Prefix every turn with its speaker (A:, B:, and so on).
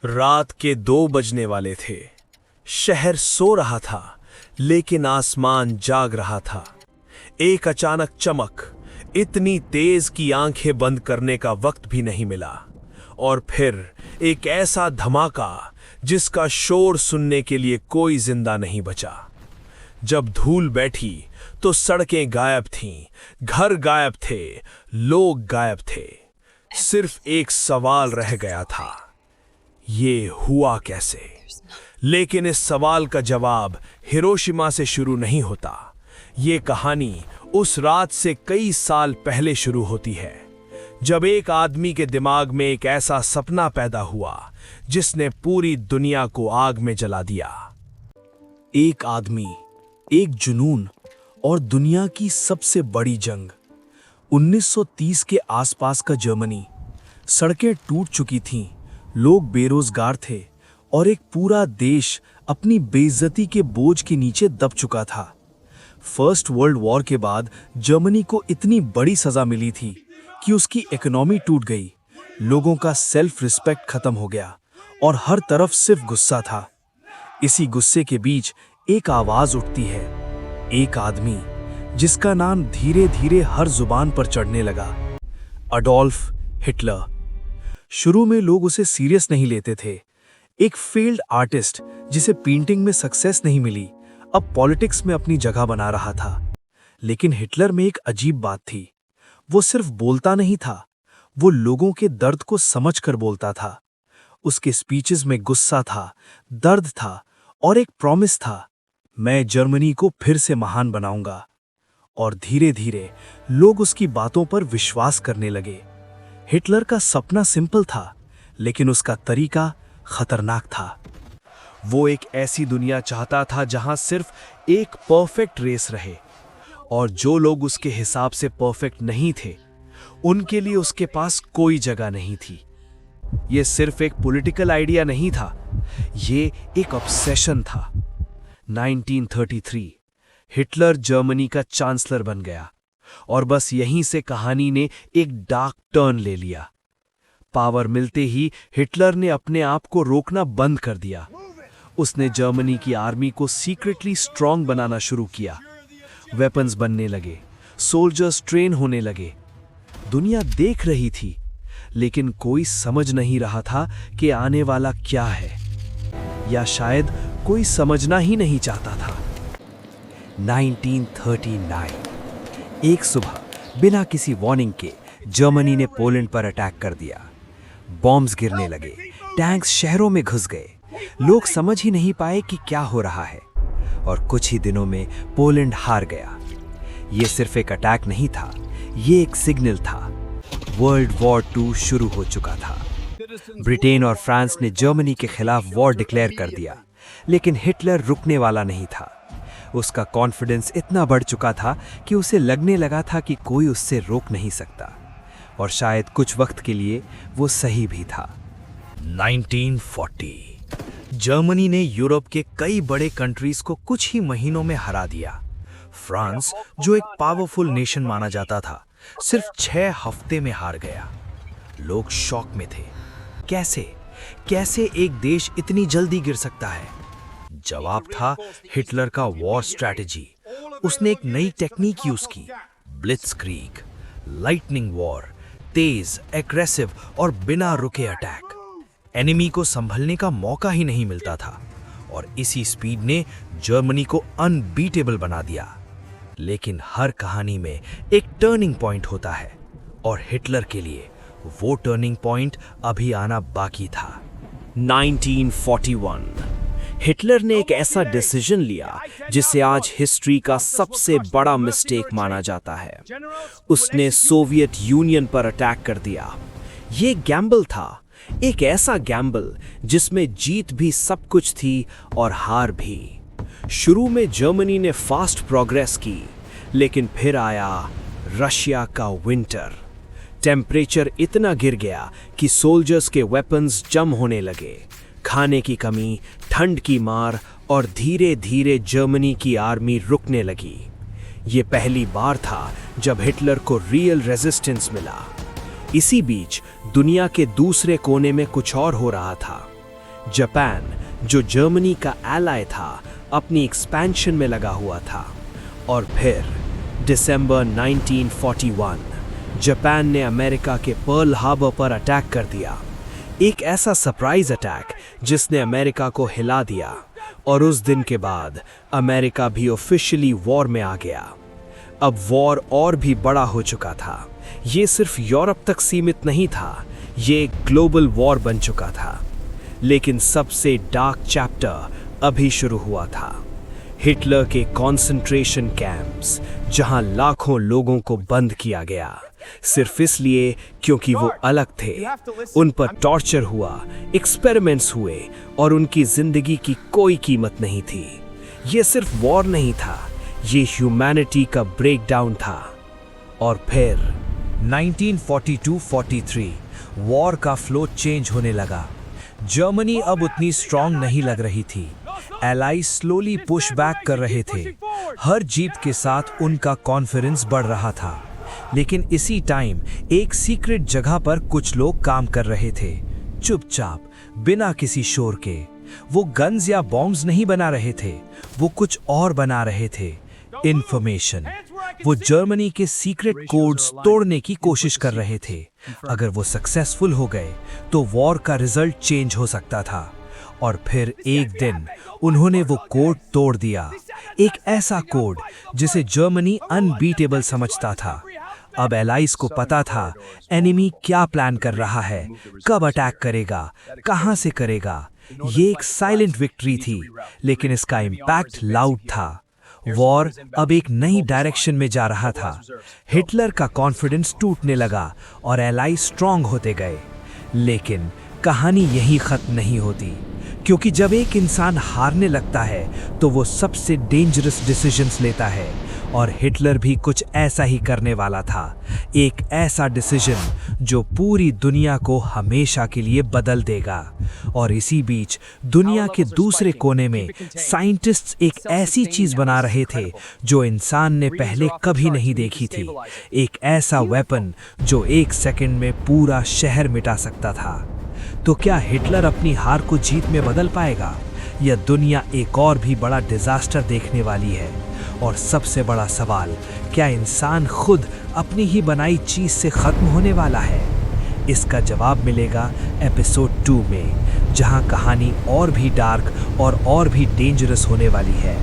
A: रात के 2 बजने वाले थे। शहर सो रहा था, लेकिन आसमान जाग रहा था। एक अचानक चमक, इतनी तेज कि आंखें बंद करने का वक्त भी नहीं मिला। और फिर एक ऐसा धमाका जिसका शोर सुनने के लिए कोई जिंदा नहीं बचा। जब धूल बैठी तो सड़कें गायब थीं, घर गायब थे, लोग गायब थे। सिर्फ एक सवाल रह गया था, ये हुआ कैसे? लेकिन इस सवाल का जवाब हिरोशिमा से शुरू नहीं होता। ये कहानी उस रात से कई साल पहले शुरू होती है, जब एक आदमी के दिमाग में एक ऐसा सपना पैदा हुआ जिसने पूरी दुनिया को आग में जला दिया। एक आदमी, एक जुनून और दुनिया की सबसे बड़ी जंग। 1930 के आसपास का जर्मनी। सड़कें टूट चुकी थीं, लोग बेरोजगार थे और एक पूरा देश अपनी बेइज्जती के बोझ के नीचे दब चुका था। फर्स्ट वर्ल्ड वॉर के बाद जर्मनी को इतनी बड़ी सजा मिली थी कि उसकी इकोनॉमी टूट गई, लोगों का सेल्फ रिस्पेक्ट खत्म हो गया और हर तरफ सिर्फ गुस्सा था। इसी गुस्से के बीच एक आवाज उठती है, एक आदमी जिसका नाम धीरे धीरे हर जुबान पर चढ़ने लगा, अडोल्फ हिटलर। शुरू में लोग उसे सीरियस नहीं लेते थे। एक फेल्ड आर्टिस्ट जिसे पेंटिंग में सक्सेस नहीं मिली, अब पॉलिटिक्स में अपनी जगह बना रहा था। लेकिन हिटलर में एक अजीब बात थी, वो सिर्फ बोलता नहीं था, वो लोगों के दर्द को समझकर बोलता था। उसके स्पीचेस में गुस्सा था, दर्द था और एक प्रॉमिस था, मैं जर्मनी को फिर से महान बनाऊंगा। और धीरे धीरे लोग उसकी बातों पर विश्वास करने लगे। हिटलर का सपना सिंपल था, लेकिन उसका तरीका खतरनाक था। वो एक ऐसी दुनिया चाहता था जहां सिर्फ एक परफेक्ट रेस रहे, और जो लोग उसके हिसाब से परफेक्ट नहीं थे, उनके लिए उसके पास कोई जगह नहीं थी। ये सिर्फ एक पॉलिटिकल आइडिया नहीं था, ये एक ऑब्सेशन था। 1933 हिटलर जर्मनी का चांसलर बन गया, और बस यहीं से कहानी ने एक डार्क टर्न ले लिया। पावर मिलते ही हिटलर ने अपने आप को रोकना बंद कर दिया। उसने जर्मनी की आर्मी को सीक्रेटली स्ट्रांग बनाना शुरू किया। वेपन्स बनने लगे, सोल्जर्स ट्रेन होने लगे। दुनिया देख रही थी, लेकिन कोई समझ नहीं रहा था कि आने वाला क्या है, या शायद कोई समझना ही नहीं चाहता था। 1939 एक सुबह बिना किसी वार्निंग के जर्मनी ने पोलैंड पर अटैक कर दिया। बॉम्ब्स गिरने लगे, टैंक्स शहरों में घुस गए। लोग समझ ही नहीं पाए कि क्या हो रहा है, और कुछ ही दिनों में पोलैंड हार गया। ये सिर्फ एक अटैक नहीं था, ये एक सिग्नल था। वर्ल्ड वॉर 2 शुरू हो चुका था। ब्रिटेन और फ्रांस ने जर्मनी के खिलाफ वॉर डिक्लेयर कर दिया, लेकिन हिटलर रुकने वाला नहीं था। उसका कॉन्फिडेंस इतना बढ़ चुका था कि उसे लगने लगा था कि कोई उससे रोक नहीं सकता, और शायद कुछ वक्त के लिए वो सही भी था। 1940 जर्मनी ने यूरोप के कई बड़े कंट्रीज को कुछ ही महीनों में हरा दिया। फ्रांस, जो एक पावरफुल नेशन माना जाता था, सिर्फ 6 हफ्ते में हार गया। लोग शॉक में थे। कैसे एक देश इतनी जल्दी गिर सकता है? जवाब था हिटलर का वॉर स्ट्रैटेजी। उसने एक नई टेक्निक यूज की, ब्लिट्जक्रीग, लाइटनिंग वॉर, तेज, एग्रेसिव और बिना रुके अटैक। एनिमी को संभलने का मौका ही नहीं मिलता था, और इसी स्पीड ने जर्मनी को अनबीटेबल बना दिया। लेकिन हर कहानी में एक टर्निंग पॉइंट होता है, और हिटलर के लिए वो टर्निंग पॉइंट अभी आना बाकी था। 1941 हिटलर ने एक ऐसा डिसीजन लिया जिसे आज हिस्ट्री का सबसे बड़ा मिस्टेक माना जाता है। उसने सोवियत यूनियन पर अटैक कर दिया। ये गैम्बल था, एक ऐसा गैम्बल जिसमें जीत भी सब कुछ थी और हार भी। शुरू में जर्मनी ने फास्ट प्रोग्रेस की, लेकिन फिर आया रशिया का विंटर। टेम्परेचर इतना गिर गया कि सोल्जर्स के वेपन्स जम होने लगे। खाने की कमी, ठंड की मार, और धीरे धीरे जर्मनी की आर्मी रुकने लगी। ये पहली बार था जब हिटलर को रियल रेजिस्टेंस मिला। इसी बीच दुनिया के दूसरे कोने में कुछ और हो रहा था।
B: जापान, जो जर्मनी का एलाय था, अपनी एक्सपेंशन में लगा हुआ था। और फिर दिसंबर 1941 जापान ने अमेरिका के पर्ल हार्बर पर अटैक कर दिया। एक ऐसा सरप्राइज अटैक जिसने अमेरिका को हिला दिया, और उस दिन के बाद अमेरिका भी ऑफिशियली वॉर में आ गया। अब वॉर और भी बड़ा हो चुका था। ये सिर्फ यूरोप तक सीमित नहीं था, ये एक ग्लोबल वॉर बन चुका था। लेकिन सबसे डार्क चैप्टर अभी शुरू हुआ था। हिटलर के कॉन्सेंट्रेशन कैंप्स, जहां लाखों लोगों को बंद किया गया सिर्फ इसलिए क्योंकि वो अलग थे। उन पर टॉर्चर हुआ, एक्सपेरिमेंट्स हुए, और उनकी जिंदगी की कोई कीमत नहीं थी। ये सिर्फ वॉर नहीं था, ये ह्यूमैनिटी का ब्रेकडाउन था। और फिर
C: 1942-43 वॉर का फ्लो चेंज होने लगा। जर्मनी अब उतनी स्ट्रांग नहीं लग रही थी। एलाइज स्लोली पुश बैक कर रहे थे। हर जीत के साथ उनका कॉन्फिडेंस बढ़ रहा था। लेकिन इसी टाइम एक सीक्रेट जगह पर कुछ लोग काम कर रहे थे, चुपचाप, बिना किसी शोर के। वो गन्स या बॉम्ब्स नहीं बना रहे थे, वो कुछ और बना रहे थे, इंफॉर्मेशन। वो जर्मनी के सीक्रेट कोड्स तोड़ने की कोशिश कर रहे थे। अगर वो सक्सेसफुल हो गए तो वॉर का रिजल्ट चेंज हो सकता था। और फिर एक दिन उन्होंने वो कोड तोड़ दिया, एक ऐसा कोड जिसे जर्मनी अनबीटेबल समझता था। अब एलाइज को पता था एनिमी क्या प्लान कर रहा है, कब अटैक करेगा, कहां से करेगा। ये एक साइलेंट विक्ट्री थी, लेकिन इसका इम्पैक्ट लाउड था। वॉर अब एक नई डायरेक्शन में जा रहा था। हिटलर का कॉन्फिडेंस टूटने लगा और एलाइज स्ट्रांग होते गए। लेकिन कहानी यही खत्म नहीं होती, क्योंकि जब एक इंसान हारने लगता है तो वो सबसे डेंजरस डिसीजंस लेता है। और हिटलर भी कुछ ऐसा ही करने वाला था, एक ऐसा डिसीजन जो पूरी दुनिया को हमेशा के लिए बदल देगा। और इसी बीच दुनिया के दूसरे कोने में साइंटिस्ट्स एक ऐसी चीज बना रहे थे जो इंसान ने पहले कभी नहीं देखी थी, एक ऐसा वेपन जो 1 सेकंड में पूरा शहर मिटा सकता था। तो क्या हिटलर अपनी हार को जीत में बदल पाएगा, या दुनिया एक और भी बड़ा डिजास्टर देखने वाली है? और सबसे बड़ा सवाल, क्या इंसान खुद अपनी ही बनाई चीज से खत्म होने वाला है? इसका जवाब मिलेगा एपिसोड 2 में, जहां कहानी और भी डार्क और भी डेंजरस होने वाली है।